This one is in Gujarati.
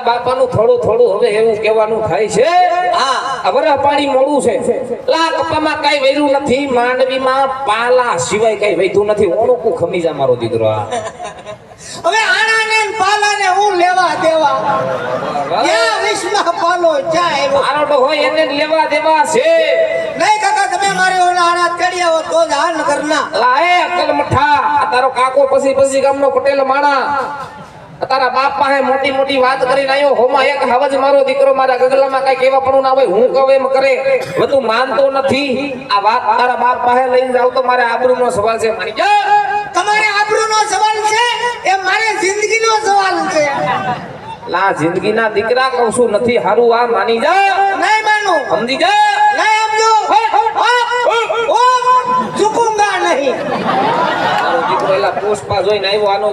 બાપાનું થોડું થોડું હવે એવું કહેવાનું થાય છે હા અવરા પાણી મોડું છે લા કપામાં કઈ વેર્યું નથી માંડવીમાં પાલા સિવાય કઈ વેધું નથી ઓણુકું ખમી જા મારો દીકરો આ હવે આણાને ને પાલાને હું લેવા દેવા યા વિશ્વા પાલો ચાય મારો તો હોય એને જ લેવા દેવા છે નહીં કાકા તમે મારે ઓલા આણા ચડી આવો તો જ હાલ કરના લા એ અકલ મઠા આ તારો કાકો પછી ગામનો પટેલ માણા તારા બાપ પાસે મોટી મોટી વાત કરીને આવ્યો હોમાં એક હવજ મારો દીકરો મારા ગગલામાં કઈ કેવા પણ ના હોય હું કહું એમ કરે બધું માનતો નથી આ વાત તારા બાપ પાસે લઈને જાવ તો મારે આબરૂનો સવાલ છે મારી જા તમારે આબરૂનો સવાલ છે એ મારે જિંદગીનો સવાલ છે લા જિંદગીના દીકરા કહું છું નથી હારું આ માની જા નહીં માનું સમજી જા નહીં સમજો ઝુકુંગા નહીં મારો દીકરો એલા પોસ્ટ જોઈને આવ્યો આનો